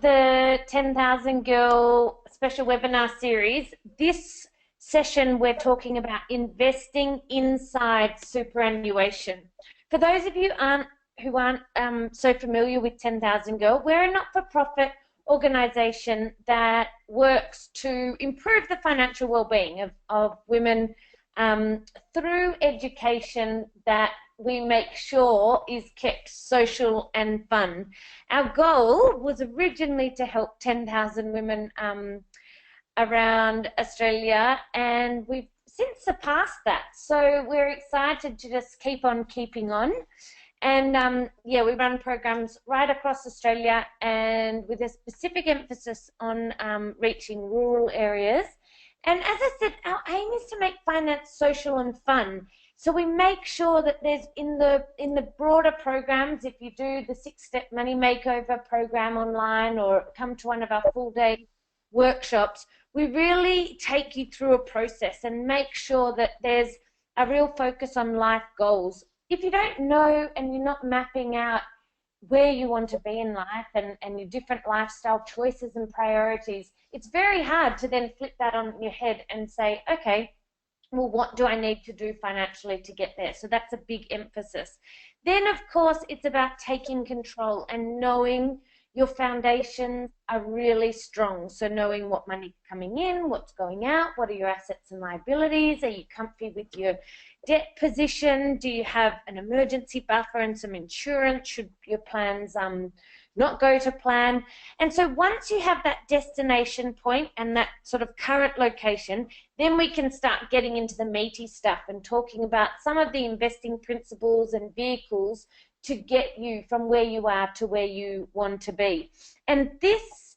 the 10,000 Girl special webinar series. This session we're talking about investing inside superannuation. For those of you who aren't so familiar with 10,000 Girl, we're a not-for-profit organisation that works to improve the financial well-being of women through education that we make sure is kept social and fun. Our goal was originally to help 10,000 women around Australia, and we've since surpassed that. So we're excited to just keep on keeping on. And yeah, we run programs right across Australia and with a specific emphasis on reaching rural areas. And as I said, our aim is to make finance social and fun. So we make sure that there's in the broader programs, if you do the 6-step money makeover program online or come to one of our full-day workshops, we really take you through a process and make sure that there's a real focus on life goals. If you don't know and you're not mapping out where you want to be in life and your different lifestyle choices and priorities, it's very hard to then flip that on your head and say, okay, well, what do I need to do financially to get there? So that's a big emphasis. Then, of course, it's about taking control and knowing your foundations are really strong. So knowing what money's coming in, what's going out, what are your assets and liabilities, are you comfy with your debt position, do you have an emergency buffer and some insurance should your plans not go to plan. And so once you have that destination point and that sort of current location, then we can start getting into the meaty stuff and talking about some of the investing principles and vehicles to get you from where you are to where you want to be. And this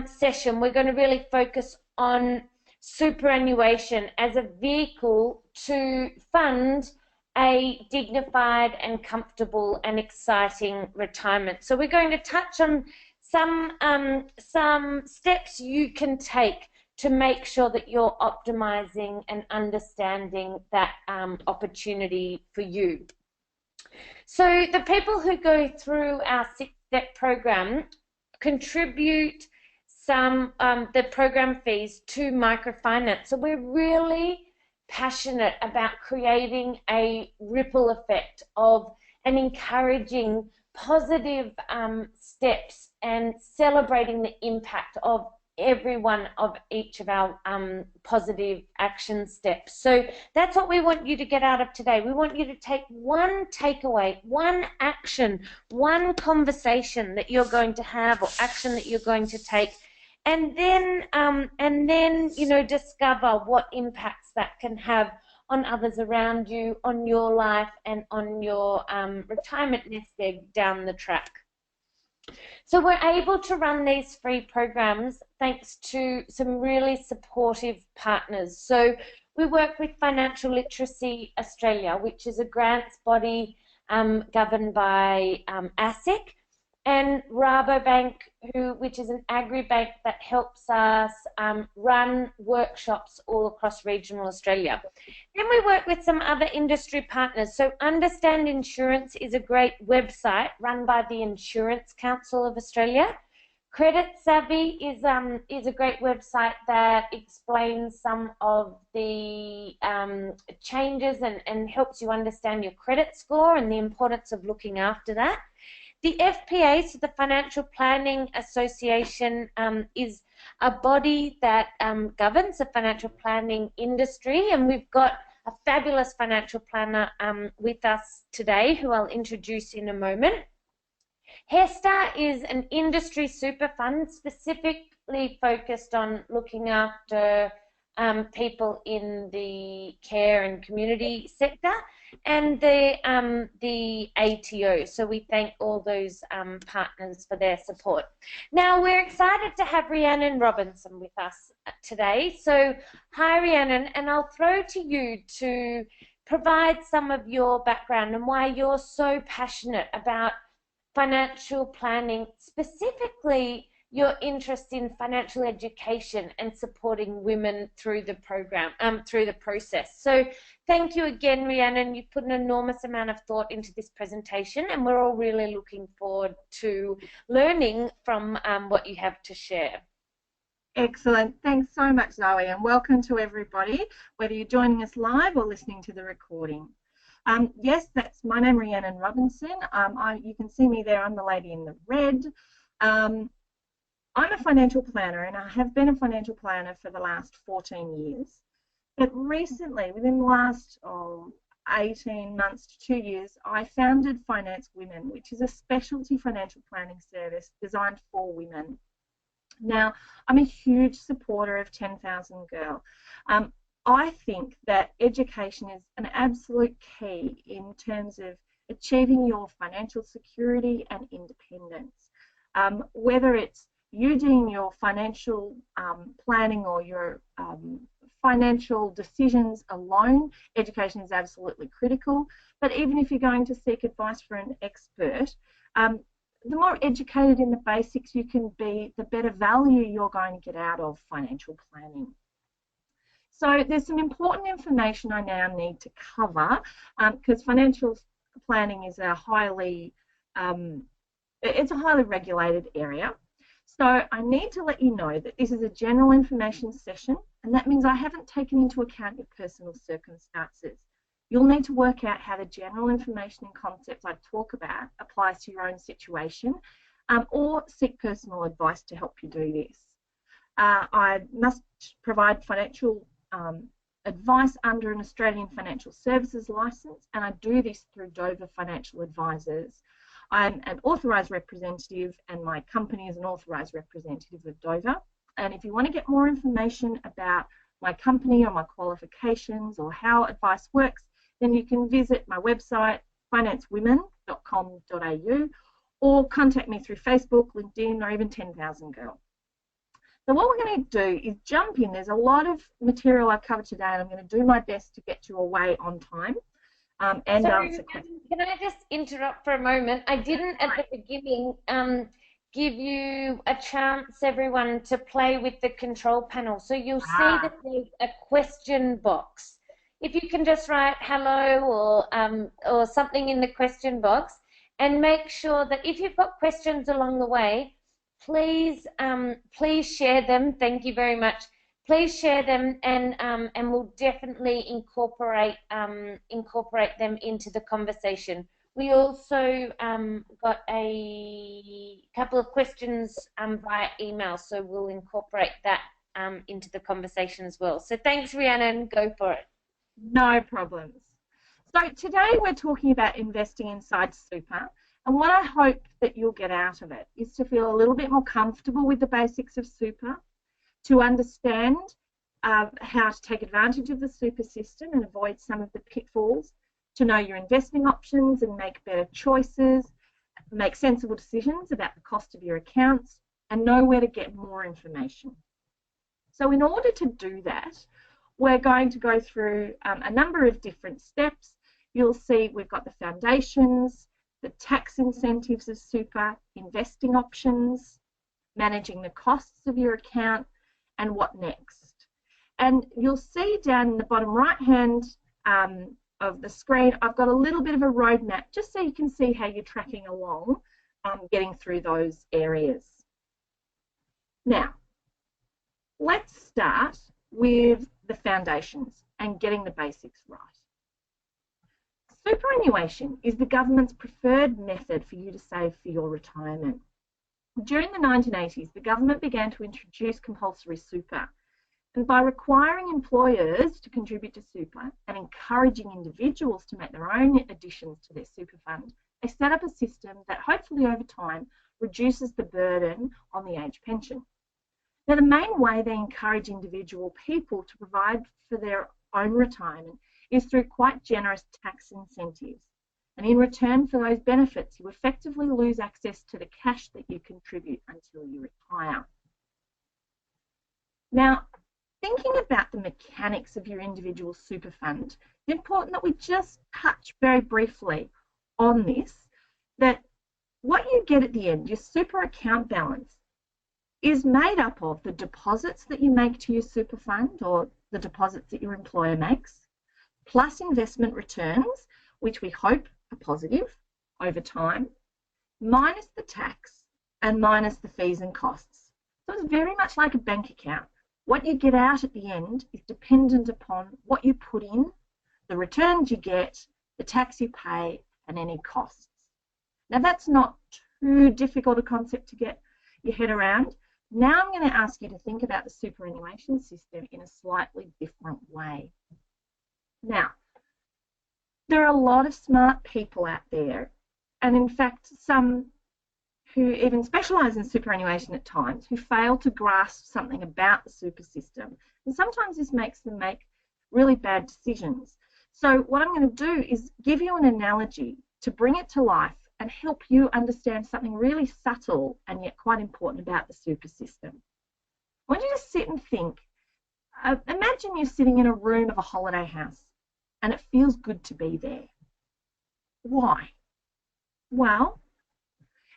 session, we're going to really focus on superannuation as a vehicle to fund a dignified and comfortable and exciting retirement. So we're going to touch on some steps you can take to make sure that you're optimizing and understanding that opportunity for you. So the people who go through our 6-step program contribute some the program fees to microfinance. So we're really passionate about creating a ripple effect of and encouraging positive steps and celebrating the impact of every one of each of our positive action steps. So that's what we want you to get out of today. We want you to take one takeaway, one action, one conversation that you're going to have or action that you're going to take, and then you know, discover what impacts that can have on others around you, on your life, and on your retirement nest egg down the track. So we're able to run these free programs thanks to some really supportive partners. So we work with Financial Literacy Australia, which is a grants body governed by ASIC, and Rabobank, which is an agri-bank that helps us run workshops all across regional Australia. Then we work with some other industry partners. So Understand Insurance is a great website run by the Insurance Council of Australia. Credit Savvy is a great website that explains some of the changes and helps you understand your credit score and the importance of looking after that. The FPA, so the Financial Planning Association, is a body that governs the financial planning industry, and we've got a fabulous financial planner with us today who I'll introduce in a moment. Hestar is an industry super fund specifically focused on looking after people in the care and community sector, and the ATO. So we thank all those partners for their support. Now we're excited to have Rhiannon Robinson with us today. So hi Rhiannon, and I'll throw to you to provide some of your background and why you're so passionate about financial planning, specifically your interest in financial education and supporting women through the program, through the process. So Thank you again, Rhiannon. You've put an enormous amount of thought into this presentation, and we're all really looking forward to learning from what you have to share. Excellent. Thanks so much, Zoe, and welcome to everybody, whether you're joining us live or listening to the recording. Yes, that's my name, Rhiannon Robinson. You can see me there. I'm the lady in the red. I'm a financial planner, and I have been a financial planner for the last 14 years. But recently, within the last 18 months to 2 years, I founded Finance Women, which is a specialty financial planning service designed for women. Now, I'm a huge supporter of 10,000 Girl. I think that education is an absolute key in terms of achieving your financial security and independence. Whether it's you doing your financial planning or your financial decisions alone, education is absolutely critical. But even if you're going to seek advice from an expert, the more educated in the basics you can be, the better value you're going to get out of financial planning. So there's some important information I now need to cover because financial planning is a highly regulated area. So I need to let you know that this is a general information session, and that means I haven't taken into account your personal circumstances. You'll need to work out how the general information and concepts I talk about applies to your own situation, or seek personal advice to help you do this. I must provide financial advice under an Australian Financial Services licence, and I do this through Dover Financial Advisors. I'm an authorised representative, and my company is an authorised representative of Dover. And if you want to get more information about my company or my qualifications or how advice works, then you can visit my website, financewomen.com.au, or contact me through Facebook, LinkedIn, or even 10thousandgirl. So what we're going to do is jump in. There's a lot of material I've covered today, and I'm going to do my best to get you away on time and answer questions. Can I just interrupt for a moment? I didn't at the beginning give you a chance, everyone, to play with the control panel. So you'll see that there's a question box. If you can just write hello or something in the question box, and make sure that if you've got questions along the way, please share them. Thank you very much. Please share them, and we'll definitely incorporate them into the conversation. We also got a couple of questions via email, so we'll incorporate that into the conversation as well. So thanks, Rhiannon. Go for it. No problems. So today we're talking about investing inside super, and what I hope that you'll get out of it is to feel a little bit more comfortable with the basics of super, to understand how to take advantage of the super system and avoid some of the pitfalls, to know your investing options and make better choices, make sensible decisions about the cost of your accounts, and know where to get more information. So in order to do that, we're going to go through a number of different steps. You'll see we've got the foundations, the tax incentives of super, investing options, managing the costs of your account, and what next. And you'll see down in the bottom right hand of the screen, I've got a little bit of a roadmap just so you can see how you're tracking along getting through those areas. Now, let's start with the foundations and getting the basics right. Superannuation is the government's preferred method for you to save for your retirement. During the 1980s, the government began to introduce compulsory super, and by requiring employers to contribute to super and encouraging individuals to make their own additions to their super fund, they set up a system that hopefully over time reduces the burden on the age pension. Now, the main way they encourage individual people to provide for their own retirement is through quite generous tax incentives. And in return for those benefits, you effectively lose access to the cash that you contribute until you retire. Now, thinking about the mechanics of your individual super fund, it's important that we just touch very briefly on this, that what you get at the end, your super account balance, is made up of the deposits that you make to your super fund or the deposits that your employer makes, plus investment returns, which we hope are positive over time, minus the tax and minus the fees and costs. So it's very much like a bank account. What you get out at the end is dependent upon what you put in, the returns you get, the tax you pay, and any costs. Now that's not too difficult a concept to get your head around. Now I'm going to ask you to think about the superannuation system in a slightly different way. Now, there are a lot of smart people out there, and in fact some who even specialise in superannuation at times, who fail to grasp something about the super system. And sometimes this makes them make really bad decisions. So what I'm going to do is give you an analogy to bring it to life and help you understand something really subtle and yet quite important about the super system. I want you to sit and think. Imagine you're sitting in a room of a holiday house and it feels good to be there. Why? Well,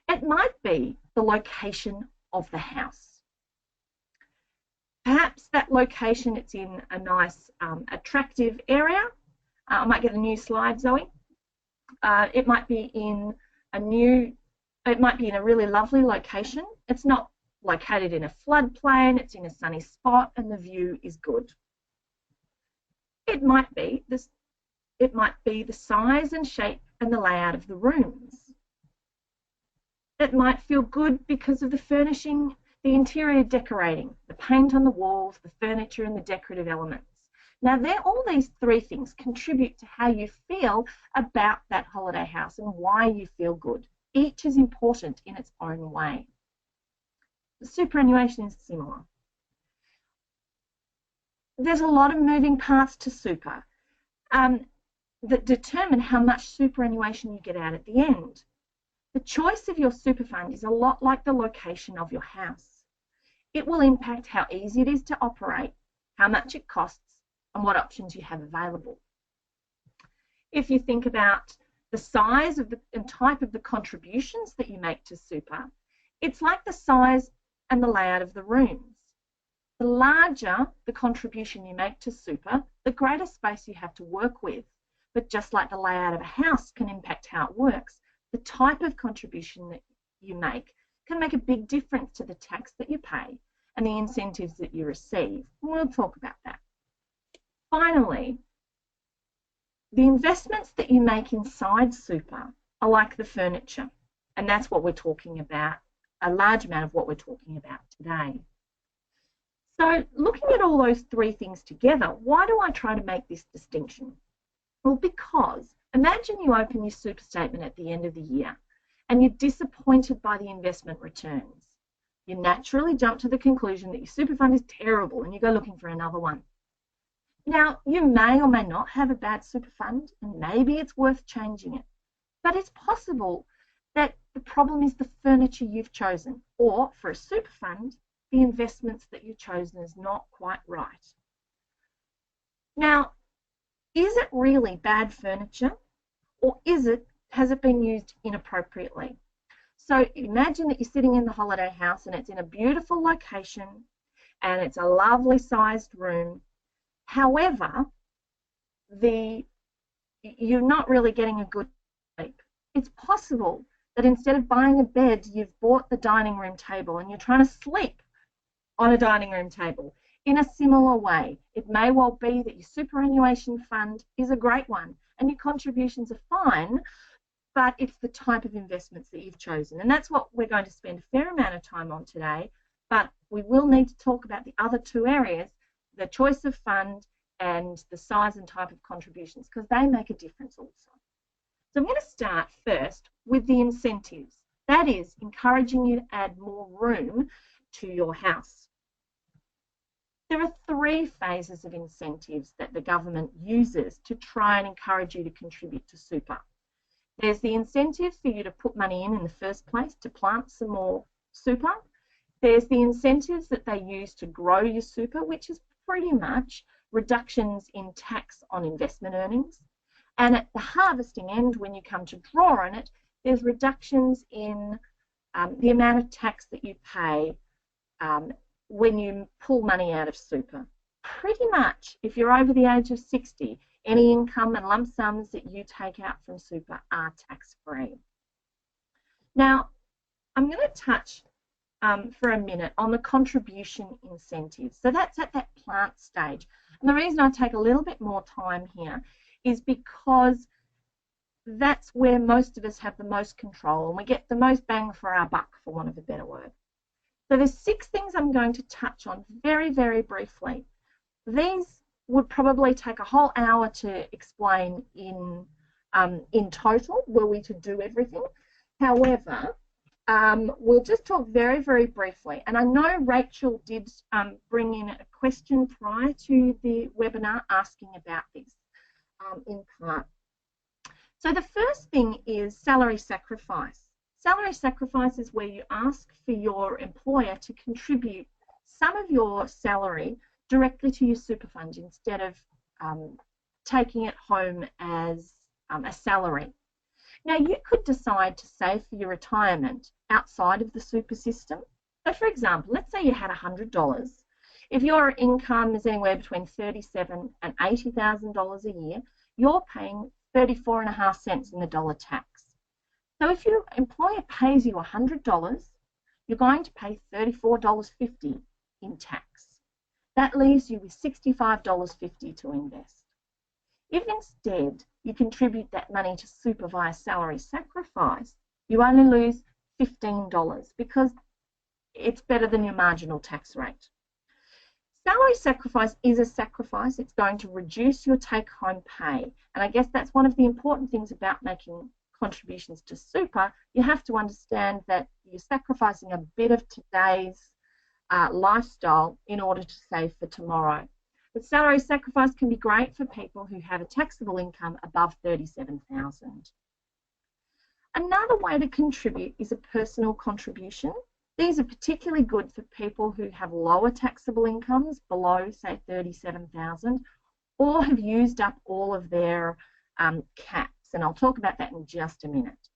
it might be the location of the house. Perhaps that location, it's in a nice, attractive area. I might get a new slide, Zoe. It might be in a really lovely location. It's not located in a floodplain, it's in a sunny spot, and the view is good. It might be the size and shape and the layout of the rooms. It might feel good because of the furnishing, the interior decorating, the paint on the walls, the furniture, and the decorative elements. Now, all these three things contribute to how you feel about that holiday house and why you feel good. Each is important in its own way. The superannuation is similar. There's a lot of moving parts to super that determine how much superannuation you get out at the end. The choice of your super fund is a lot like the location of your house. It will impact how easy it is to operate, how much it costs, and what options you have available. If you think about the size of and type of the contributions that you make to super, it's like the size and the layout of the rooms. The larger the contribution you make to super, the greater space you have to work with. But just like the layout of a house can impact how it works, the type of contribution that you make can make a big difference to the tax that you pay and the incentives that you receive. We'll talk about that. Finally, the investments that you make inside super are like the furniture, and that's what we're talking about, a large amount of what we're talking about today. So looking at all those three things together, why do I try to make this distinction? Well, because imagine you open your super statement at the end of the year and you're disappointed by the investment returns. You naturally jump to the conclusion that your super fund is terrible and you go looking for another one. Now, you may or may not have a bad super fund and maybe it's worth changing it, but it's possible that the problem is the furniture you've chosen, or for a super fund, the investments that you've chosen is not quite right. Now, is it really bad furniture, or has it been used inappropriately? So imagine that you're sitting in the holiday house and it's in a beautiful location and it's a lovely sized room. However, you're not really getting a good sleep. It's possible that instead of buying a bed, you've bought the dining room table and you're trying to sleep on a dining room table. In a similar way, it may well be that your superannuation fund is a great one and your contributions are fine, but it's the type of investments that you've chosen. And that's what we're going to spend a fair amount of time on today, but we will need to talk about the other two areas, the choice of fund and the size and type of contributions, because they make a difference also. So I'm going to start first with the incentives. That is encouraging you to add more room to your house. There are three phases of incentives that the government uses to try and encourage you to contribute to super. There's the incentive for you to put money in the first place to plant some more super. There's the incentives that they use to grow your super, which is pretty much reductions in tax on investment earnings. And at the harvesting end, when you come to draw on it, there's reductions in the amount of tax that you pay when you pull money out of super. Pretty much, if you're over the age of 60, Any income and lump sums that you take out from super are tax-free. Now, I'm going to touch for a minute on the contribution incentives. So that's at that plant stage. And the reason I take a little bit more time here is because that's where most of us have the most control and we get the most bang for our buck, for want of a better word. So there's 6 things I'm going to touch on very, very briefly. These would probably take a whole hour to explain in total, were we to do everything. However, we'll just talk very, very briefly. And I know Rachel did bring in a question prior to the webinar asking about this in part. So the first thing is salary sacrifice. Salary sacrifice is where you ask for your employer to contribute some of your salary directly to your super fund instead of taking it home as a salary. Now, you could decide to save for your retirement outside of the super system. So, for example, let's say you had $100. If your income is anywhere between $37,000 and $80,000 a year, you're paying 34.5 cents in the dollar tax. So if your employer pays you $100, you're going to pay $34.50 in tax. That leaves you with $65.50 to invest. If instead you contribute that money to super via salary sacrifice, you only lose $15 because it's better than your marginal tax rate. Salary sacrifice is a sacrifice. It's going to reduce your take-home pay. And I guess that's one of the important things about making contributions to super. You have to understand that you're sacrificing a bit of today's lifestyle in order to save for tomorrow. But salary sacrifice can be great for people who have a taxable income above $37,000. Another way to contribute is a personal contribution. These are particularly good for people who have lower taxable incomes below, say, $37,000 or have used up all of their caps. And I'll talk about that in just a minute.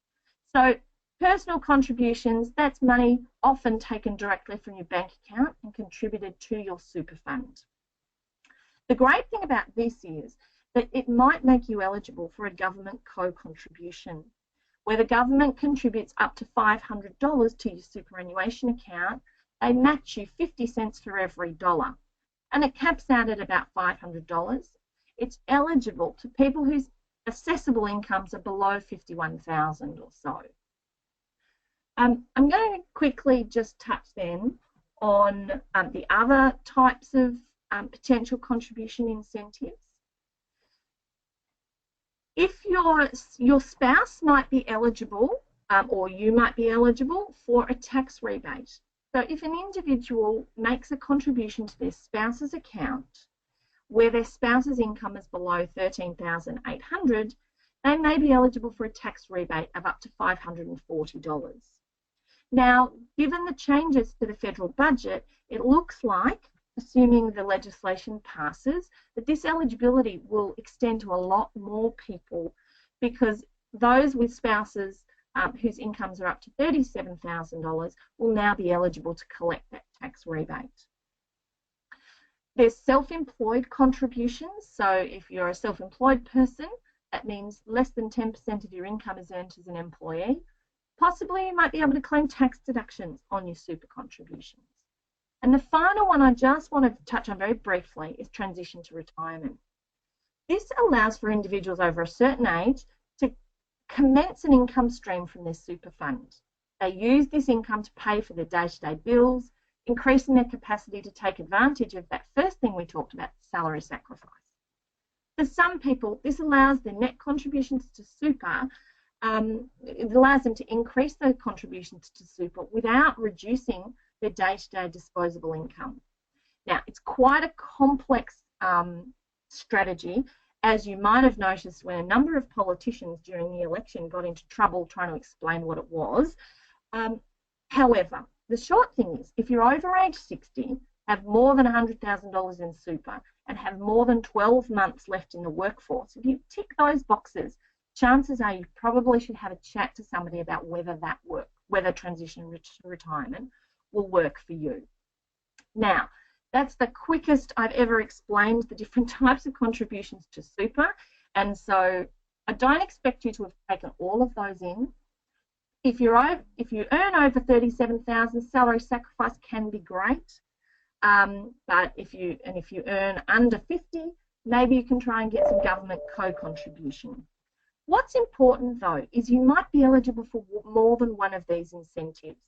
So personal contributions, that's money often taken directly from your bank account and contributed to your super fund. The great thing about this is that it might make you eligible for a government co-contribution, where the government contributes up to $500 to your superannuation account. They match you 50 cents for every dollar, and it caps out at about $500. It's eligible to people whose assessable incomes are below $51,000 or so. I'm going to quickly just touch then on the other types of potential contribution incentives. If your spouse might be eligible, or you might be eligible for a tax rebate. So if an individual makes a contribution to their spouse's account where their spouse's income is below $13,800, they may be eligible for a tax rebate of up to $540. Now, given the changes to the federal budget, it looks like, assuming the legislation passes, that this eligibility will extend to a lot more people, because those with spouses whose incomes are up to $37,000 will now be eligible to collect that tax rebate. There's self-employed contributions. So if you're a self-employed person, that means less than 10% of your income is earned as an employee. Possibly you might be able to claim tax deductions on your super contributions. And the final one I just want to touch on very briefly is transition to retirement. This allows for individuals over a certain age to commence an income stream from their super fund. They use this income to pay for their day-to-day bills, increasing their capacity to take advantage of that first thing we talked about, salary sacrifice. For some people, this allows their net contributions to super, it allows them to increase their contributions to super without reducing their day-to-day disposable income. Now, it's quite a complex strategy, as you might have noticed when a number of politicians during the election got into trouble trying to explain what it was. However, the short thing is, if you're over age 60, have more than $100,000 in super, and have more than 12 months left in the workforce, if you tick those boxes, chances are you probably should have a chat to somebody about whether that works, whether transition to retirement will work for you. Now, That's the quickest I've ever explained the different types of contributions to super. And so I don't expect you to have taken all of those in. If you earn over 37,000, salary sacrifice can be great. But if you earn under 50, maybe you can try and get some government co-contribution. What's important though is you might be eligible for more than one of these incentives.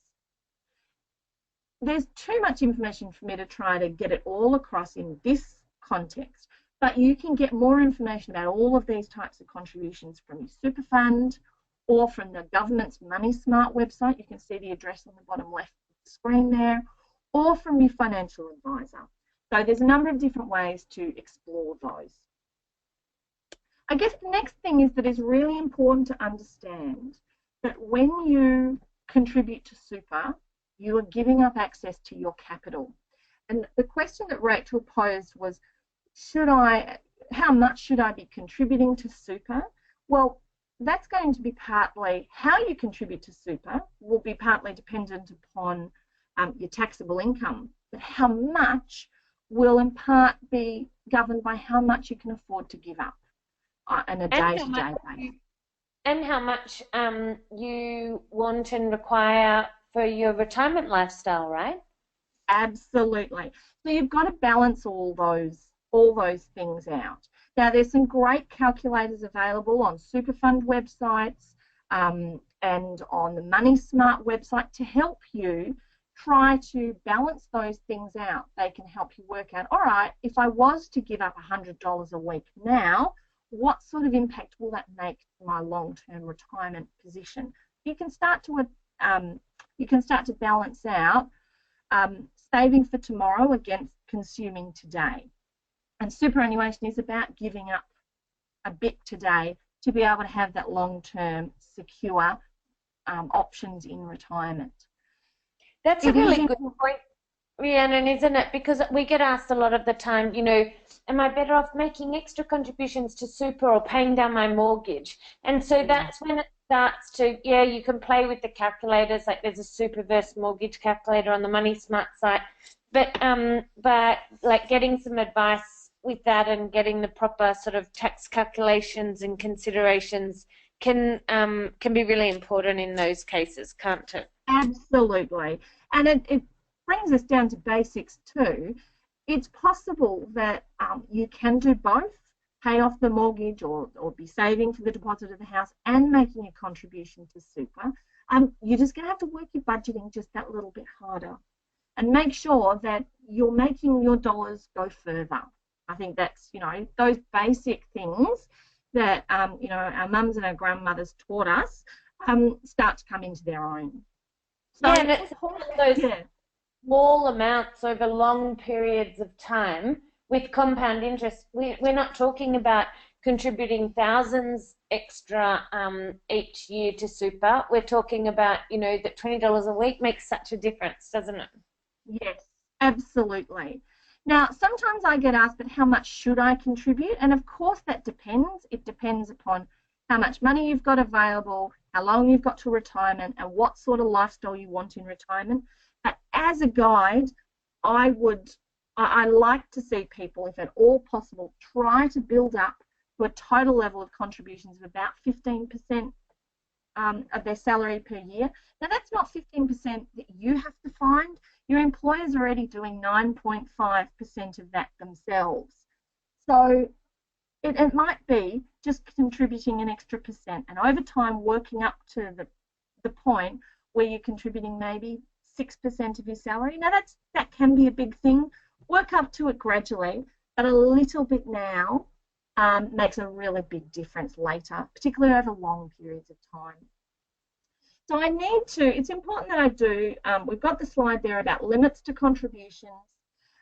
There's too much information for me to try to get it all across in this context, but you can get more information about all of these types of contributions from your super fund or from the government's Money Smart website. You can see the address on the bottom left of the screen there, or from your financial advisor. So there's a number of different ways to explore those. I guess the next thing is that it's really important to understand that when you contribute to super, you are giving up access to your capital. And the question that Rachel posed was, how much should I be contributing to super? Well, that's going to be partly how you contribute to super will be partly dependent upon your taxable income, but how much will in part be governed by how much you can afford to give up on a day-to-day basis. And how much you want and require for your retirement lifestyle, right? Absolutely. So you've got to balance all those things out. Now, there's some great calculators available on super fund websites and on the Money Smart website to help you try to balance those things out. They can help you work out, all right, if I was to give up $100 a week now, what sort of impact will that make to my long-term retirement position? You can start to balance out saving for tomorrow against consuming today. And superannuation is about giving up a bit today to be able to have that long-term secure options in retirement. That's a really good point, Rhiannon, isn't it? Because we get asked a lot of the time, you know, am I better off making extra contributions to super or paying down my mortgage? And so that's when it starts to, yeah, you can play with the calculators, like there's a super versus mortgage calculator on the Money Smart site, but like getting some advice with that and getting the proper sort of tax calculations and considerations can be really important in those cases, can't it? Absolutely. And it brings us down to basics too. It's possible that you can do both, pay off the mortgage or be saving for the deposit of the house and making a contribution to super. You're just going to have to work your budgeting just that little bit harder and make sure that you're making your dollars go further. I think that's, you know, those basic things that, you know, our mums and our grandmothers taught us start to come into their own. So, yeah, and it's those small amounts over long periods of time with compound interest. We're not talking about contributing thousands extra each year to super. We're talking about, you know, that $20 a week makes such a difference, doesn't it? Yes, absolutely. Now, sometimes I get asked, but how much should I contribute? And of course that depends. It depends upon how much money you've got available, how long you've got to retirement, and what sort of lifestyle you want in retirement. But as a guide, I like to see people, if at all possible, try to build up to a total level of contributions of about 15% of their salary per year. Now, that's not 15% that you have to find. Your employer's already doing 9.5% of that themselves. So it might be just contributing an extra percent and over time working up to the point where you're contributing maybe 6% of your salary. Now, that can be a big thing. Work up to it gradually, but a little bit now makes a really big difference later, particularly over long periods of time. So it's important that I do, we've got the slide there about limits to contributions.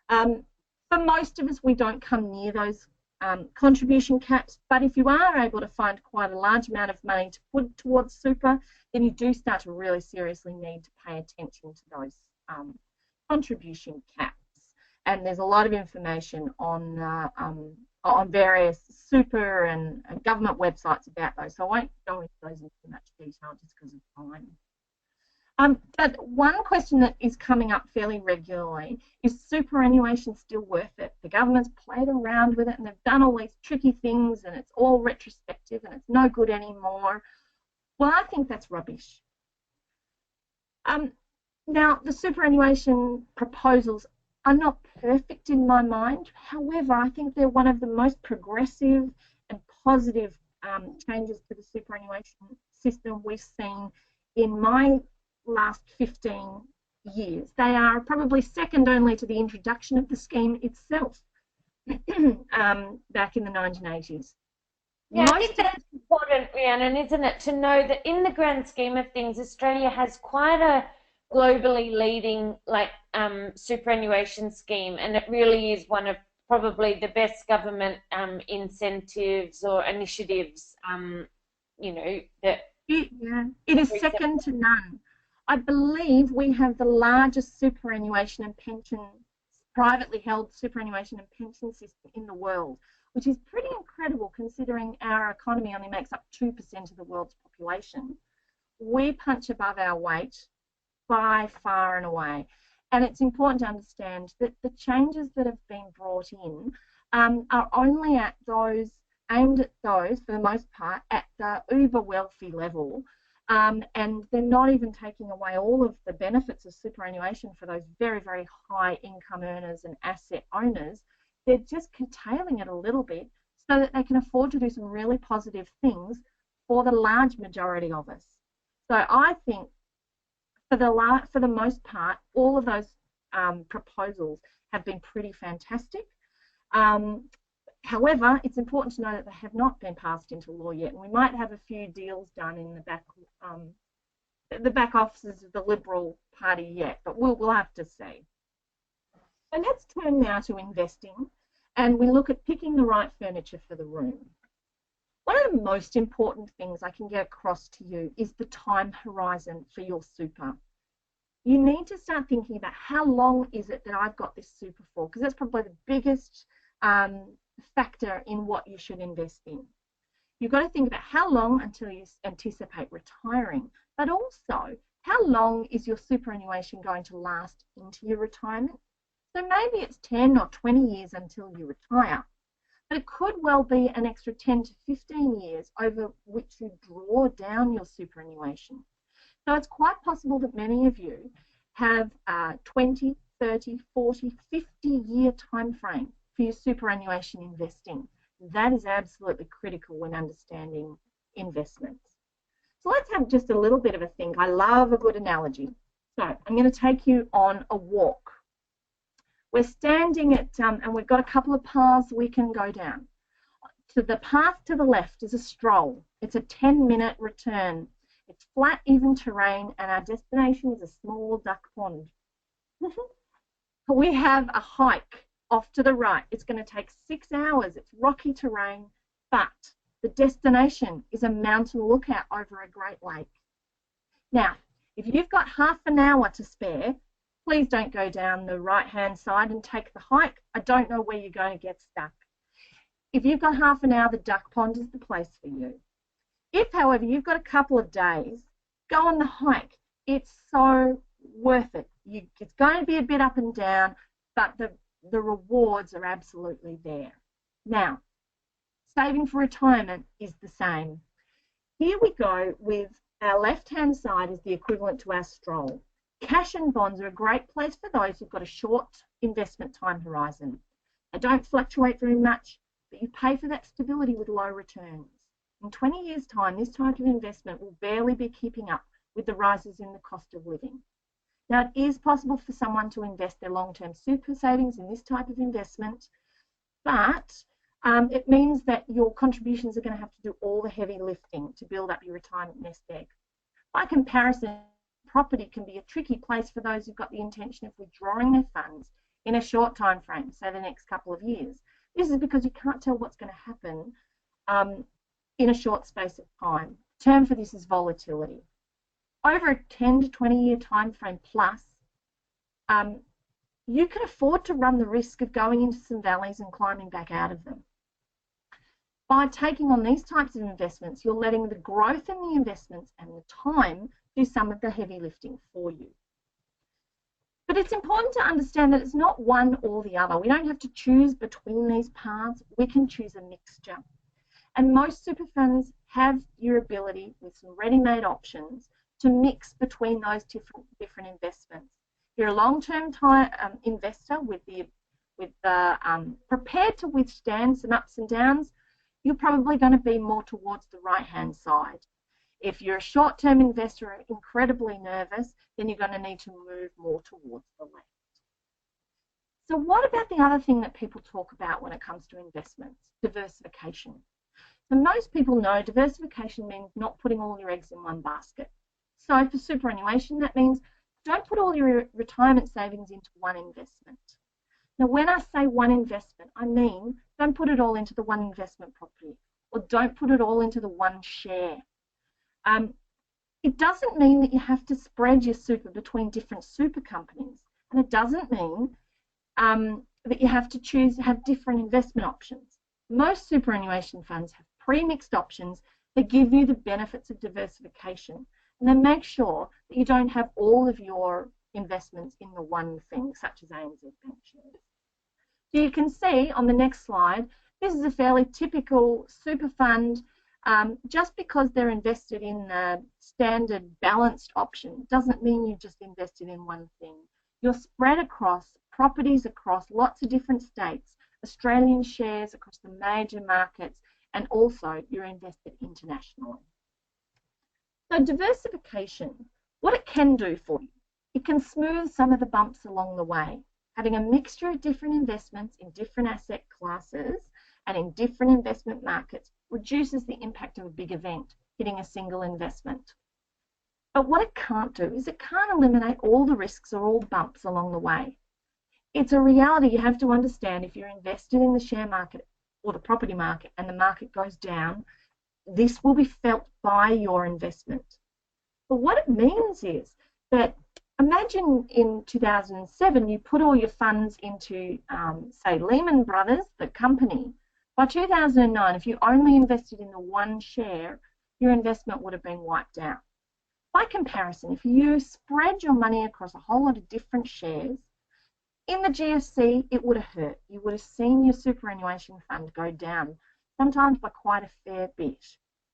For most of us, we don't come near those contribution caps, but if you are able to find quite a large amount of money to put towards super, then you do start to really seriously need to pay attention to those contribution caps. And there's a lot of information on various super and government websites about those, so I won't go into those in too much detail just because of time. But one question that is coming up fairly regularly is superannuation still worth it? The government's played around with it and they've done all these tricky things and it's all retrospective and it's no good anymore. Well, I think that's rubbish. Now, the superannuation proposals are not perfect in my mind. However, I think they're one of the most progressive and positive changes to the superannuation system we've seen in my last 15 years. They are probably second only to the introduction of the scheme itself back in the 1980s. Yeah, I think that's important, Rhiannon, isn't it, to know that in the grand scheme of things, Australia has quite a globally leading superannuation scheme, and it really is one of probably the best government incentives or initiatives, that. It is second to none. I believe we have the largest superannuation and pension, privately held superannuation and pension system in the world, which is pretty incredible considering our economy only makes up 2% of the world's population. We punch above our weight by far and away. And it's important to understand that the changes that have been brought in are only aimed at those, for the most part, at the uber wealthy level. And they're not even taking away all of the benefits of superannuation for those very, very high income earners and asset owners. They're just curtailing it a little bit so that they can afford to do some really positive things for the large majority of us. So I think for the most part, all of those proposals have been pretty fantastic. However, it's important to know that they have not been passed into law yet, and we might have a few deals done in the back offices of the Liberal Party yet, but we'll have to see. And let's turn now to investing, and we look at picking the right furniture for the room. One of the most important things I can get across to you is the time horizon for your super. You need to start thinking about how long is it that I've got this super for, because that's probably the biggest factor in what you should invest in. You've got to think about how long until you anticipate retiring, but also how long is your superannuation going to last into your retirement. So maybe it's 10 or 20 years until you retire, but it could well be an extra 10 to 15 years over which you draw down your superannuation. So it's quite possible that many of you have a 20, 30, 40, 50-year time frame for your superannuation investing. That is absolutely critical when understanding investments. So let's have just a little bit of a think. I love a good analogy. So I'm going to take you on a walk. We're standing at, and we've got a couple of paths we can go down. So the path to the left is a stroll. It's a 10-minute return. It's flat, even terrain, and our destination is a small duck pond. We have a hike off to the right. It's going to take 6 hours. It's rocky terrain, but the destination is a mountain lookout over a great lake. Now, if you've got half an hour to spare, please don't go down the right-hand side and take the hike. I don't know where you're going to get stuck. If you've got half an hour, the duck pond is the place for you. If, however, you've got a couple of days, go on the hike. It's so worth it. It's going to be a bit up and down, but the rewards are absolutely there. Now, saving for retirement is the same. Here we go with our left-hand side is the equivalent to our stroll. Cash and bonds are a great place for those who've got a short investment time horizon. They don't fluctuate very much, but you pay for that stability with low returns. In 20 years' time, this type of investment will barely be keeping up with the rises in the cost of living. Now, it is possible for someone to invest their long-term super savings in this type of investment, but it means that your contributions are going to have to do all the heavy lifting to build up your retirement nest egg. By comparison, property can be a tricky place for those who've got the intention of withdrawing their funds in a short time frame, say the next couple of years. This is because you can't tell what's going to happen in a short space of time. The term for this is volatility. Over a 10 to 20 year time frame plus, you can afford to run the risk of going into some valleys and climbing back out of them. By taking on these types of investments, you're letting the growth in the investments and the time do some of the heavy lifting for you. But it's important to understand that it's not one or the other. We don't have to choose between these paths. We can choose a mixture. And most super funds have your ability with some ready-made options to mix between those different investments. If you're a long-term investor prepared to withstand some ups and downs, you're probably going to be more towards the right-hand side. If you're a short-term investor and incredibly nervous, then you're going to need to move more towards the left. So what about the other thing that people talk about when it comes to investments? Diversification. So most people know diversification means not putting all your eggs in one basket. So for superannuation, that means don't put all your retirement savings into one investment. Now, when I say one investment, I mean don't put it all into the one investment property, or don't put it all into the one share. It doesn't mean that you have to spread your super between different super companies, and it doesn't mean that you have to have different investment options. Most superannuation funds have pre-mixed options that give you the benefits of diversification, and then make sure that you don't have all of your investments in the one thing, such as ANZ Bank shares. So you can see on the next slide, this is a fairly typical super fund. Just because they're invested in the standard balanced option doesn't mean you've just invested in one thing. You're spread across properties across lots of different states, Australian shares across the major markets, and also you're invested internationally. So diversification, what it can do for you, it can smooth some of the bumps along the way. Having a mixture of different investments in different asset classes and in different investment markets reduces the impact of a big event hitting a single investment. But what it can't do is it can't eliminate all the risks or all the bumps along the way. It's a reality you have to understand. If you're invested in the share market or the property market and the market goes down, this will be felt by your investment. But what it means is that imagine in 2007 you put all your funds into, say, Lehman Brothers, the company. By 2009, if you only invested in the one share, your investment would have been wiped out. By comparison, if you spread your money across a whole lot of different shares, in the GFC, it would have hurt. You would have seen your superannuation fund go down, sometimes by quite a fair bit.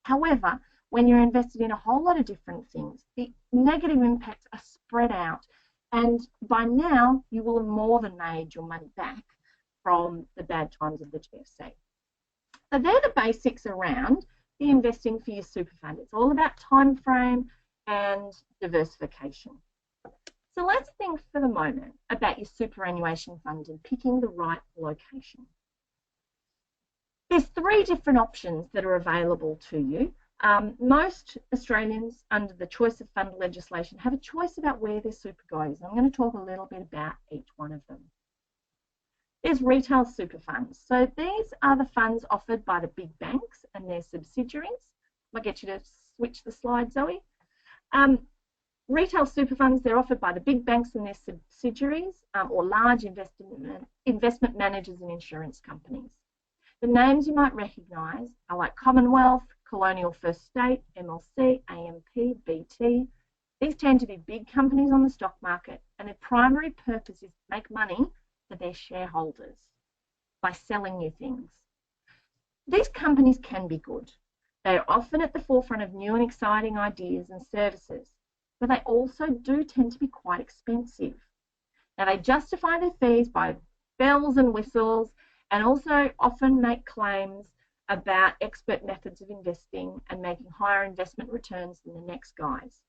However, when you're invested in a whole lot of different things, the negative impacts are spread out, and by now you will have more than made your money back from the bad times of the GFC. So they're the basics around the investing for your super fund. It's all about time frame and diversification. So let's think for the moment about your superannuation fund and picking the right location. There's 3 different options that are available to you. Most Australians under the choice of fund legislation have a choice about where their super goes. I'm going to talk a little bit about each one of them. There's retail super funds. So these are the funds offered by the big banks and their subsidiaries. I'll get you to switch the slide, Zoe. Retail super funds, they're offered by the big banks and their subsidiaries or large investment managers and insurance companies. The names you might recognise are like Commonwealth, Colonial First State, MLC, AMP, BT. These tend to be big companies on the stock market, and their primary purpose is to make money for their shareholders by selling you things. These companies can be good. They are often at the forefront of new and exciting ideas and services, but they also do tend to be quite expensive. Now, they justify their fees by bells and whistles and also often make claims about expert methods of investing and making higher investment returns than the next guys.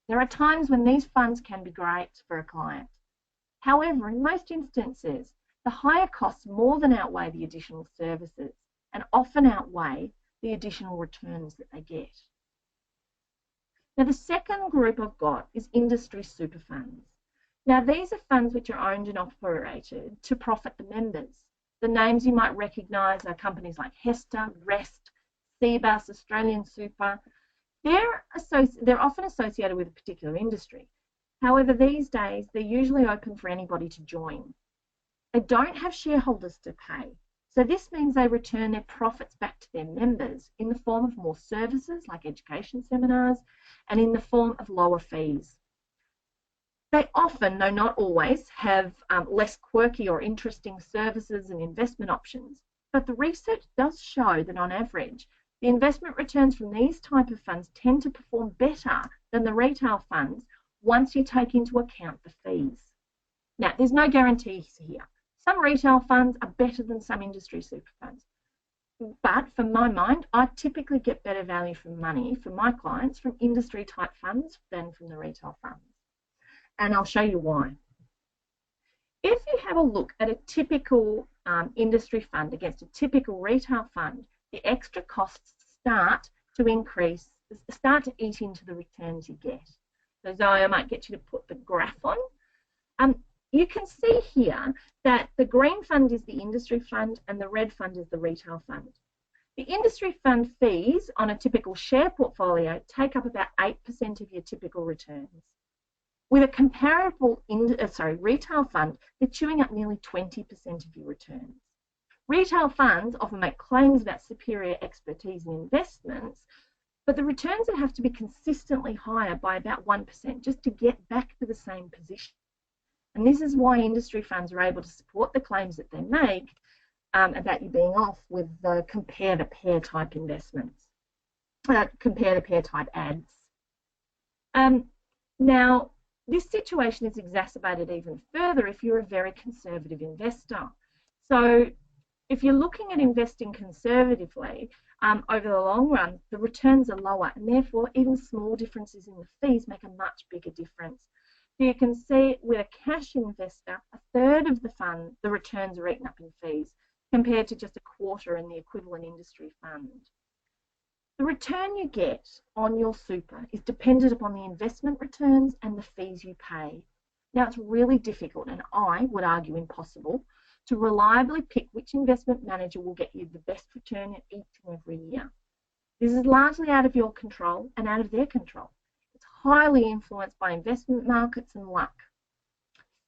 There are times when these funds can be great for a client. However, in most instances, the higher costs more than outweigh the additional services and often outweigh the additional returns that they get. Now, the second group I've got is industry super funds. Now, these are funds which are owned and operated to profit the members. The names you might recognise are companies like Hester, Rest, Cbus, Australian Super. They're often associated with a particular industry. However, these days, they're usually open for anybody to join. They don't have shareholders to pay, So this means they return their profits back to their members in the form of more services like education seminars and in the form of lower fees. They often, though not always, have less quirky or interesting services and investment options. But the research does show that on average, the investment returns from these type of funds tend to perform better than the retail funds once you take into account the fees. Now, there's no guarantees here. Some retail funds are better than some industry super funds. But from my mind, I typically get better value for money for my clients from industry type funds than from the retail funds. And I'll show you why. If you have a look at a typical industry fund against a typical retail fund, the extra costs start to increase, start to eat into the returns you get. So Zoe, I might get you to put the graph on. You can see here that the green fund is the industry fund and the red fund is the retail fund. The industry fund fees on a typical share portfolio take up about 8% of your typical returns. With a comparable retail fund, they're chewing up nearly 20% of your returns. Retail funds often make claims about superior expertise in investments, but the returns would have to be consistently higher by about 1% just to get back to the same position. And this is why industry funds are able to support the claims that they make about you being off with the compare-to-pair type investments, compare-to-pair type ads. Now, this situation is exacerbated even further if you're a very conservative investor. So if you're looking at investing conservatively over the long run, the returns are lower, and therefore even small differences in the fees make a much bigger difference. So you can see with a cash investor, a third of the returns are eaten up in fees compared to just a quarter in the equivalent industry fund. The return you get on your super is dependent upon the investment returns and the fees you pay. Now, it's really difficult, and I would argue impossible, to reliably pick which investment manager will get you the best return each and every year. This is largely out of your control and out of their control. It's highly influenced by investment markets and luck.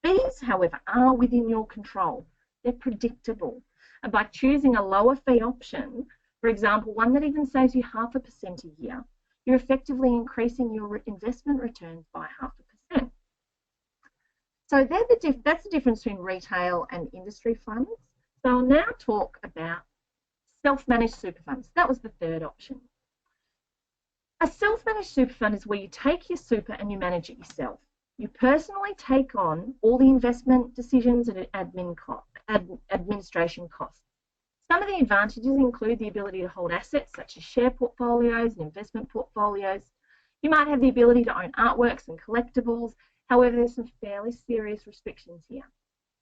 Fees, however, are within your control. They're predictable. And by choosing a lower fee option, for example, one that even saves you 0.5% a year, you're effectively increasing your investment returns by 0.5%. So that's the difference between retail and industry funds. So I'll now talk about self-managed super funds. That was the third option. A self-managed super fund is where you take your super and you manage it yourself. You personally take on all the investment decisions and administration costs. Some of the advantages include the ability to hold assets such as share portfolios and investment portfolios. You might have the ability to own artworks and collectibles. However, there's some fairly serious restrictions here.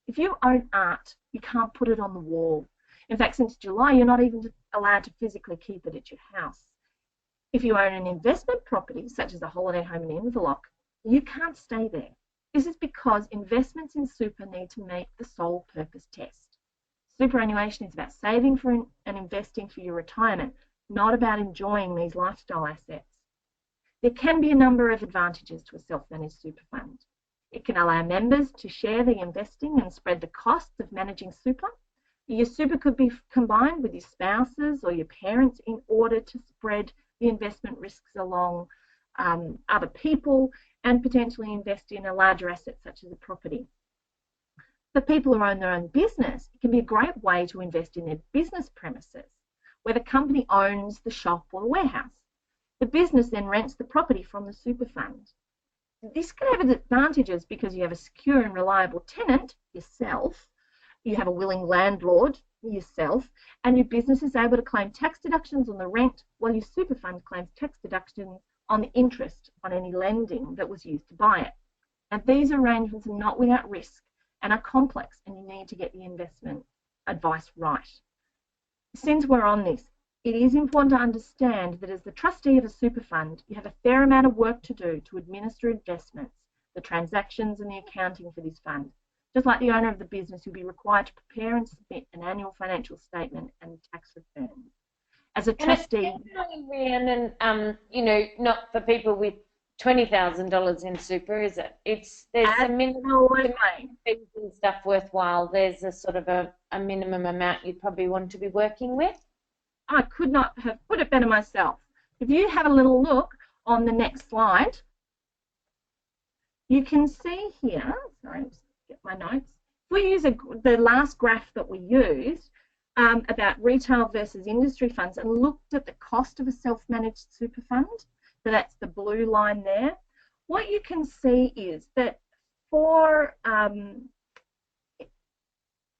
If you own art, you can't put it on the wall. In fact, since July, you're not even allowed to physically keep it at your house. If you own an investment property, such as a holiday home in Inverloch, you can't stay there. This is because investments in super need to meet the sole purpose test. Superannuation is about saving for and investing for your retirement, not about enjoying these lifestyle assets. There can be a number of advantages to a self-managed super fund. It can allow members to share the investing and spread the costs of managing super. Your super could be combined with your spouses or your parents in order to spread the investment risks along other people and potentially invest in a larger asset such as a property. For people who own their own business, it can be a great way to invest in their business premises, where the company owns the shop or the warehouse. The business then rents the property from the super fund. This can have advantages because you have a secure and reliable tenant, yourself, you have a willing landlord, yourself, and your business is able to claim tax deductions on the rent, while your super fund claims tax deductions on the interest on any lending that was used to buy it. And these arrangements are not without risk and are complex, and you need to get the investment advice right. Since we're on this, it is important to understand that as the trustee of a super fund, you have a fair amount of work to do to administer investments, the transactions and the accounting for this fund. Just like the owner of the business, you'll be required to prepare and submit an annual financial statement and tax return. As a trustee, and Rhiannon, not for people with $20,000 in super, is it? There's some minimum fees and stuff worthwhile. There's a sort of a minimum amount you'd probably want to be working with. I could not have put it better myself. If you have a little look on the next slide, you can see here, sorry, just get my notes. If we use the last graph that we used about retail versus industry funds and looked at the cost of a self-managed super fund, so that's the blue line there, what you can see is that for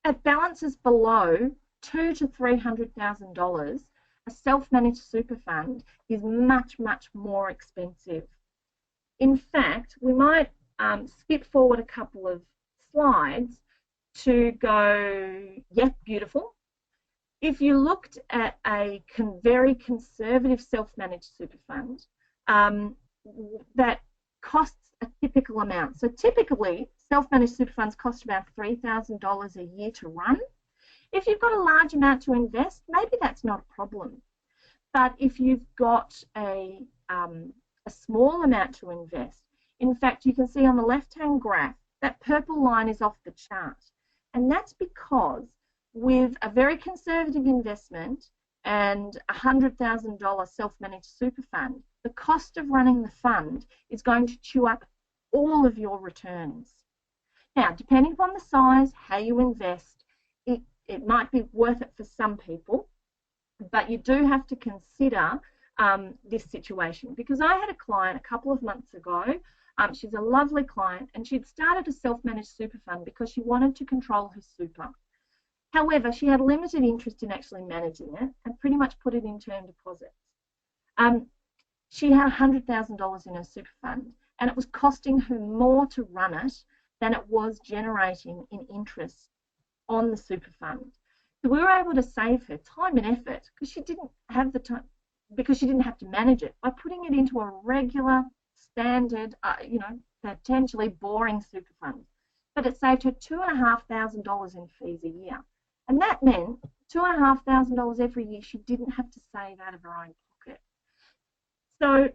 at balances below $200,000 to $300,000, a self-managed super fund is much, much more expensive. In fact, we might skip forward a couple of slides to go, yep, beautiful. If you looked at a very conservative self-managed super fund, that costs a typical amount. So typically, self-managed super funds cost about $3,000 a year to run. If you've got a large amount to invest, maybe that's not a problem. But if you've got a small amount to invest, in fact, you can see on the left-hand graph, that purple line is off the chart. And that's because with a very conservative investment and a $100,000 self-managed super fund, the cost of running the fund is going to chew up all of your returns. Now, depending upon the size, how you invest, it might be worth it for some people, but you do have to consider this situation. Because I had a client a couple of months ago, she's a lovely client, and she'd started a self-managed super fund because she wanted to control her super. However, she had limited interest in actually managing it and pretty much put it in term deposits. She had $100,000 in her super fund, and it was costing her more to run it than it was generating in interest on the super fund. So we were able to save her time and effort because she didn't have the time, because she didn't have to manage it, by putting it into a regular, standard, potentially boring super fund. But it saved her $2,500 in fees a year. And that meant $2,500 every year she didn't have to save out of her own pocket. So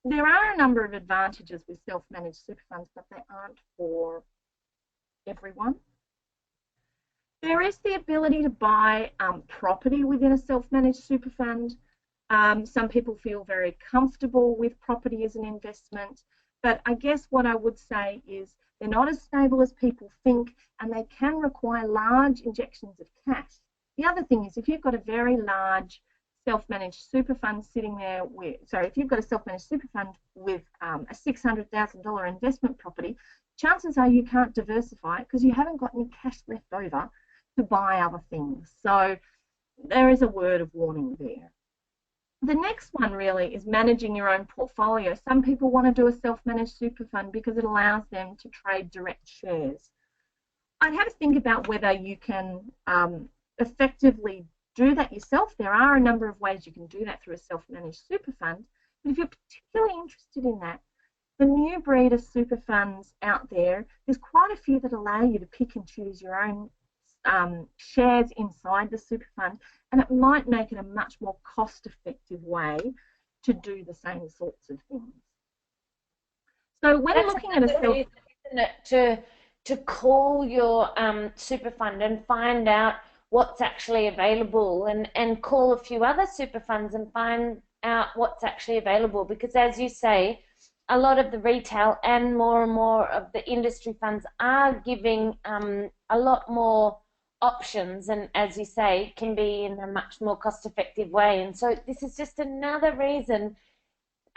there are a number of advantages with self-managed super funds, but they aren't for everyone. There is the ability to buy property within a self-managed super fund. Some people feel very comfortable with property as an investment, but I guess what I would say is they're not as stable as people think, and they can require large injections of cash. The other thing is, if you've got a very large self-managed super fund sitting there with, if you've got a self-managed super fund with a $600,000 investment property, chances are you can't diversify it because you haven't got any cash left over to buy other things. So there is a word of warning there. The next one really is managing your own portfolio. Some people want to do a self-managed super fund because it allows them to trade direct shares. I'd have to think about whether you can effectively do that yourself. There are a number of ways you can do that through a self-managed super fund, but if you're particularly interested in that, the new breed of super funds out there, there's quite a few that allow you to pick and choose your own shares inside the super fund, and it might make it a much more cost-effective way to do the same sorts of things. So when looking at a self, isn't it, to call your super fund and find out what's actually available, and call a few other super funds and find out what's actually available, because as you say, a lot of the retail and more of the industry funds are giving a lot more options, and as you say, can be in a much more cost-effective way. And so this is just another reason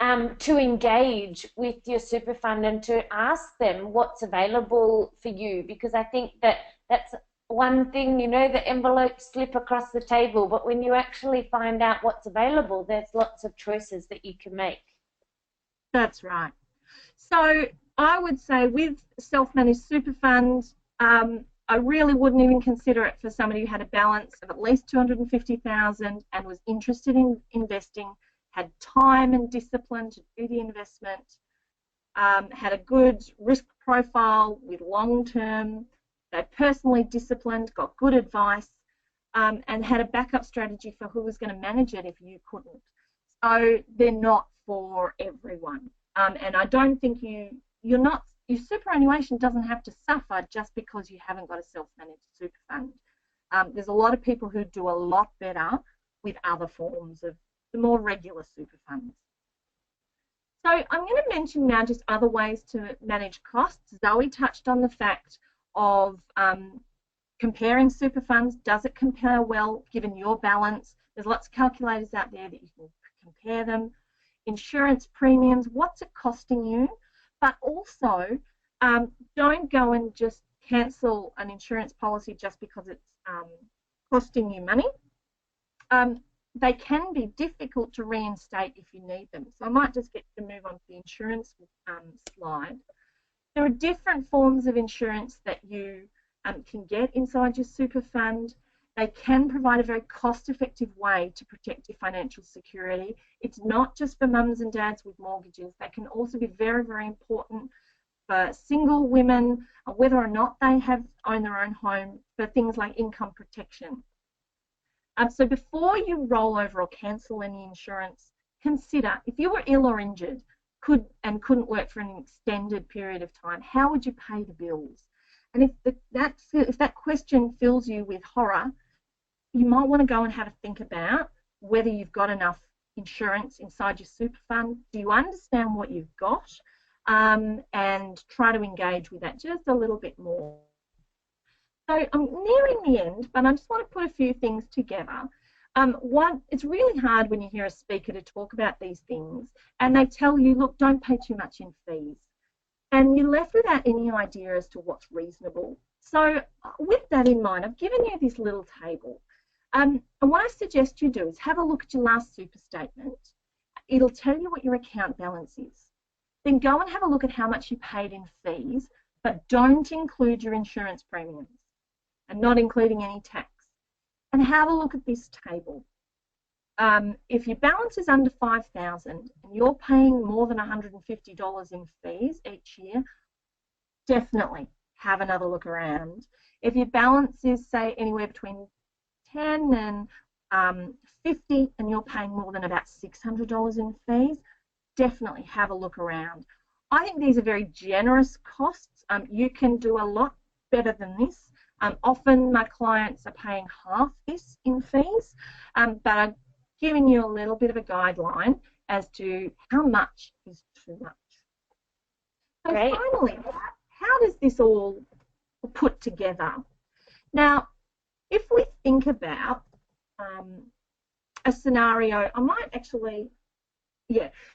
to engage with your super fund and to ask them what's available for you, because I think that's one thing, the envelopes slip across the table, but when you actually find out what's available, there's lots of choices that you can make. That's right. So I would say with self-managed super funds, I really wouldn't even consider it for somebody who had a balance of at least $250,000 and was interested in investing, had time and discipline to do the investment, had a good risk profile with long-term, they're personally disciplined, got good advice, and had a backup strategy for who was going to manage it if you couldn't. So they're not for everyone. And I don't think your superannuation doesn't have to suffer just because you haven't got a self-managed super fund. There's a lot of people who do a lot better with other forms of the more regular super funds. So I'm going to mention now just other ways to manage costs. Zoe touched on the fact of comparing super funds. Does it compare well given your balance? There's lots of calculators out there that you can compare them. Insurance premiums, what's it costing you? But also, don't go and just cancel an insurance policy just because it's costing you money. They can be difficult to reinstate if you need them. So I might just get you to move on to the insurance slide. There are different forms of insurance that you can get inside your super fund. They can provide a very cost-effective way to protect your financial security. It's not just for mums and dads with mortgages. They can also be very, very important for single women, whether or not they own their own home, for things like income protection. So before you roll over or cancel any insurance, consider if you were ill or injured, couldn't work for an extended period of time, how would you pay the bills? And if that question fills you with horror, you might want to go and have a think about whether you've got enough insurance inside your super fund. Do you understand what you've got? And try to engage with that just a little bit more. So I'm nearing the end, but I just want to put a few things together. One, it's really hard when you hear a speaker to talk about these things and they tell you, look, don't pay too much in fees. And you're left without any idea as to what's reasonable. So with that in mind, I've given you this little table. And what I suggest you do is have a look at your last super statement. It'll tell you what your account balance is. Then go and have a look at how much you paid in fees, but don't include your insurance premiums and not including any tax. And have a look at this table. If your balance is under $5,000 and you're paying more than $150 in fees each year, definitely have another look around. If your balance is, say, anywhere between 10 and 50 and you're paying more than about $600 in fees, definitely have a look around. I think these are very generous costs. You can do a lot better than this. Often my clients are paying half this in fees, but I'm giving you a little bit of a guideline as to how much is too much. So Great. Finally, how does this all put together? Now, if we think about a scenario, I might actually,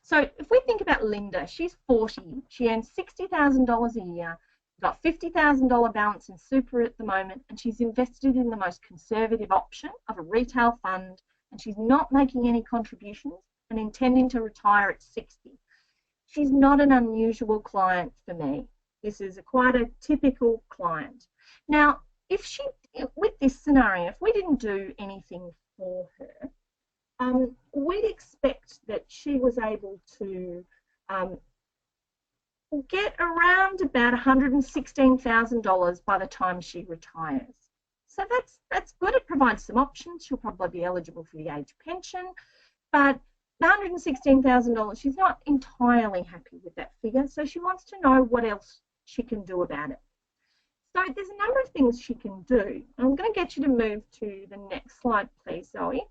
so if we think about Linda, she's 40, she earns $60,000 a year, got $50,000 balance in super at the moment, and she's invested in the most conservative option of a retail fund, and she's not making any contributions and intending to retire at 60. She's not an unusual client for me. This is quite a typical client. Now, with this scenario, if we didn't do anything for her, we'd expect that she was able to get around about $116,000 by the time she retires. So that's good. It provides some options. She'll probably be eligible for the age pension, but $116,000, she's not entirely happy with that figure, so she wants to know what else she can do about it. So there's a number of things she can do. I'm going to get you to move to the next slide, please, Zoe.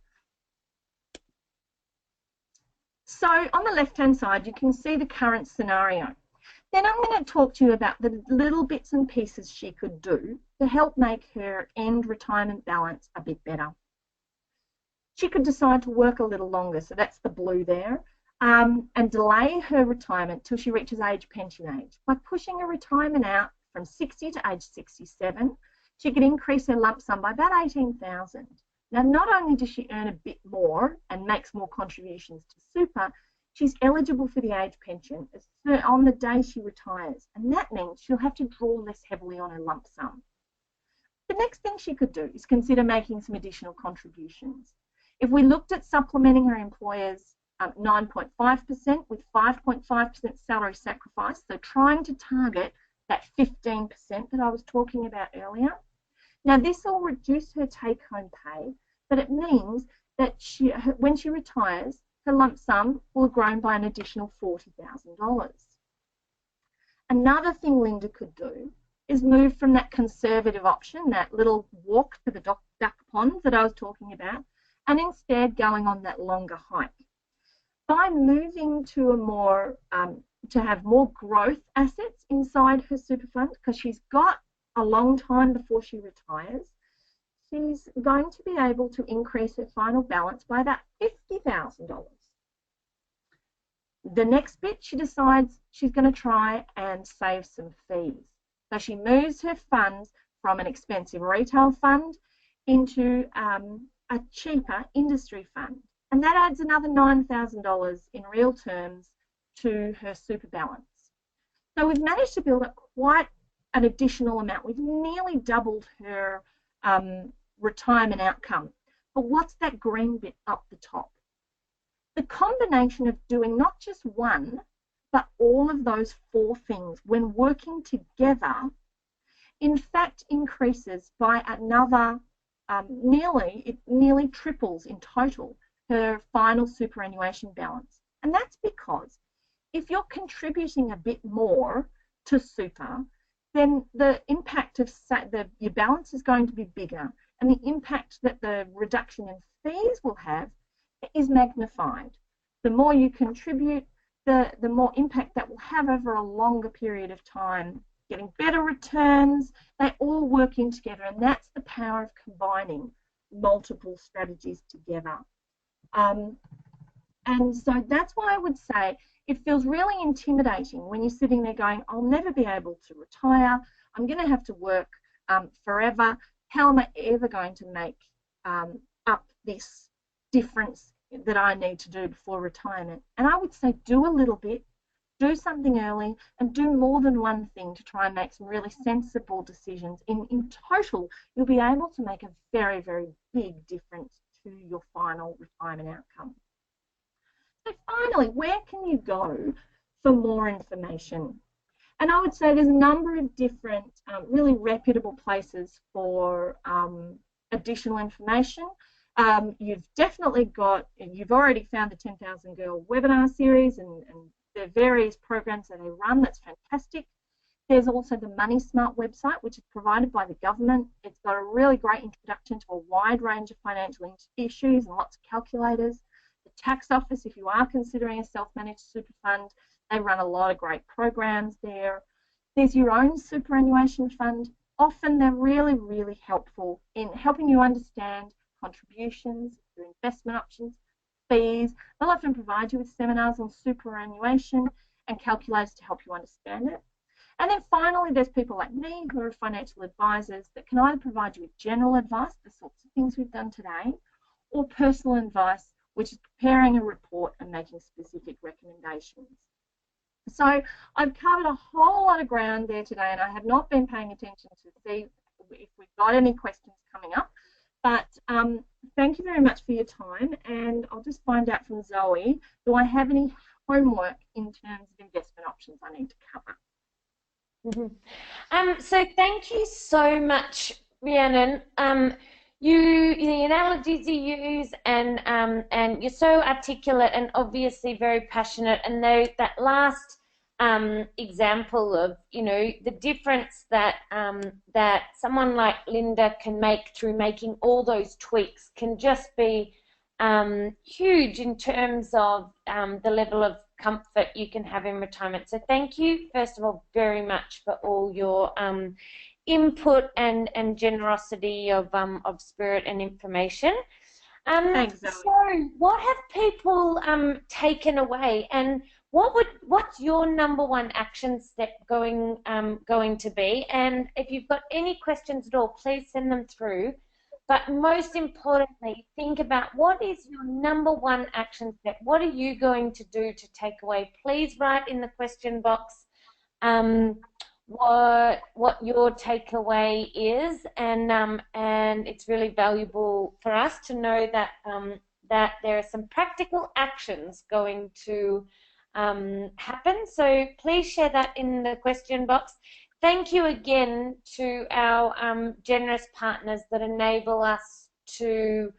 So on the left-hand side, you can see the current scenario. Then I'm going to talk to you about the little bits and pieces she could do to help make her end retirement balance a bit better. She could decide to work a little longer, so that's the blue there, and delay her retirement till she reaches age pension age. By pushing her retirement out from 60 to age 67, she could increase her lump sum by about $18,000. Now, not only does she earn a bit more and makes more contributions to super, she's eligible for the age pension on the day she retires, and that means she'll have to draw less heavily on her lump sum. The next thing she could do is consider making some additional contributions. If we looked at supplementing her employer's 9.5% with 5.5% salary sacrifice, so trying to target that 15% that I was talking about earlier. Now, this will reduce her take-home pay, but it means that when she retires, her lump sum will have grown by an additional $40,000. Another thing Linda could do is move from that conservative option, that little walk to the duck ponds that I was talking about, and instead going on that longer hike. By moving to a more, to have more growth assets inside her super fund, because she's got a long time before she retires, she's going to be able to increase her final balance by about $50,000. The next bit, she decides she's going to try and save some fees. So she moves her funds from an expensive retail fund into a cheaper industry fund. And that adds another $9,000 in real terms to her super balance. So we've managed to build up quite an additional amount. We've nearly doubled her retirement outcome. But what's that green bit up the top? The combination of doing not just one, but all of those four things when working together, in fact, increases by another it nearly triples in total her final superannuation balance. And that's because if you're contributing a bit more to super, then the impact of your balance is going to be bigger, and the impact that the reduction in fees will have is magnified. The more you contribute, the more impact that will have over a longer period of time, getting better returns. They're all working together, and that's the power of combining multiple strategies together. And so that's why I would say it feels really intimidating when you're sitting there going, I'll never be able to retire, I'm going to have to work forever. How am I ever going to make up this difference that I need to do before retirement? And I would say do a little bit, do something early, and do more than one thing to try and make some really sensible decisions. In total, you'll be able to make a very, very big difference to your final retirement outcome. So finally, where can you go for more information? And I would say there's a number of different really reputable places for additional information. You've already found the 10,000 Girl webinar series and the various programs that they run. That's fantastic. There's also the Money Smart website, which is provided by the government. It's got a really great introduction to a wide range of financial issues and lots of calculators. The tax office, if you are considering a self-managed super fund, they run a lot of great programs there. There's your own superannuation fund. Often they're really, really helpful in helping you understand contributions, your investment options, fees. They'll often provide you with seminars on superannuation and calculators to help you understand it. And then finally, there's people like me who are financial advisors that can either provide you with general advice, the sorts of things we've done today, or personal advice, which is preparing a report and making specific recommendations. So I've covered a whole lot of ground there today, and I have not been paying attention to see if we've got any questions coming up. But thank you very much for your time, and I'll just find out from Zoe, do I have any homework in terms of investment options I need to cover? So thank you so much, Rhiannon. The analogies you use, and you're so articulate and obviously very passionate. And that last example of the difference that that someone like Linda can make through making all those tweaks can just be huge in terms of the level of comfort you can have in retirement. So thank you, first of all, very much for all your input and generosity of spirit and information. Thanks, Zoe. So what have people taken away, and what's your number one action step going to be? And if you've got any questions at all, please send them through. But most importantly, think about what is your number one action step. What are you going to do to take away? Please write in the question box what your takeaway is, and it's really valuable for us to know that that there are some practical actions going to happen. So please share that in the question box. Thank you again to our generous partners that enable us to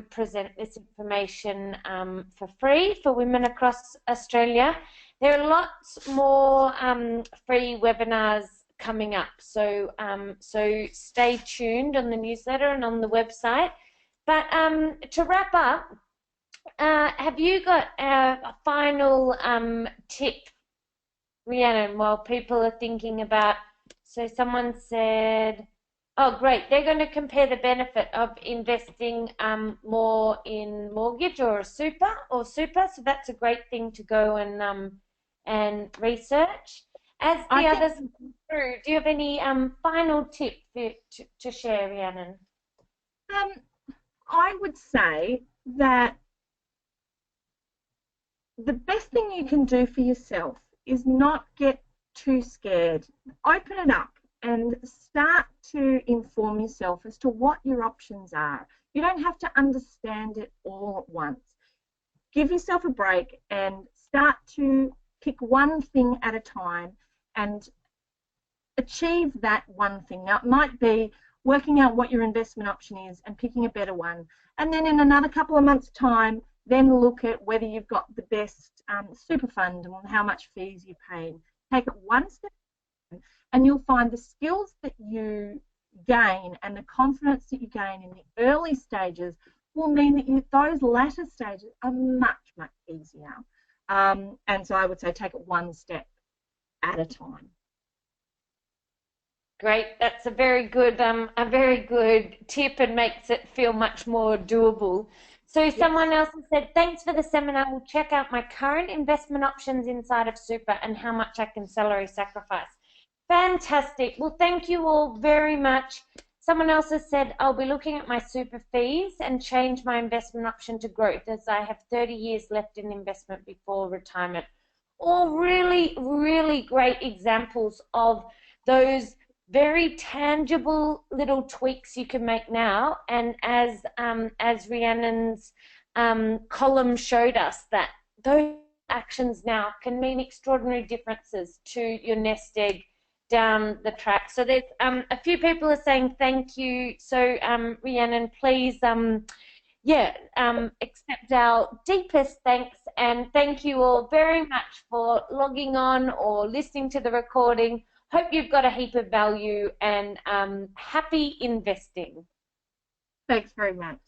present this information for free for women across Australia. There are lots more free webinars coming up, so so stay tuned on the newsletter and on the website. But to wrap up, have you got a final tip, Rhiannon, while people are thinking about? So someone said, oh, great, they're going to compare the benefit of investing more in mortgage or super, so that's a great thing to go and research. As the others come through, do you have any final tip to share, Rhiannon? I would say that the best thing you can do for yourself is not get too scared. Open it up and start to inform yourself as to what your options are. You don't have to understand it all at once. Give yourself a break and start to pick one thing at a time and achieve that one thing. Now, it might be working out what your investment option is and picking a better one. And then in another couple of months' time, then look at whether you've got the best super fund and how much fees you pay. Take it one step and you'll find the skills that you gain and the confidence that you gain in the early stages will mean that those latter stages are much, much easier. And so I would say take it one step at a time. Great, that's a very good tip and makes it feel much more doable. So yes. Someone else has said, thanks for the seminar. We'll check out my current investment options inside of super and how much I can salary sacrifice. Fantastic. Well, thank you all very much. Someone else has said, I'll be looking at my super fees and change my investment option to growth as I have 30 years left in investment before retirement. All really, really great examples of those very tangible little tweaks you can make now, and as Rhiannon's column showed us, that those actions now can mean extraordinary differences to your nest egg down the track. So there's a few people are saying thank you. So Rhiannon, please accept our deepest thanks, and thank you all very much for logging on or listening to the recording. Hope you've got a heap of value, and happy investing. Thanks very much.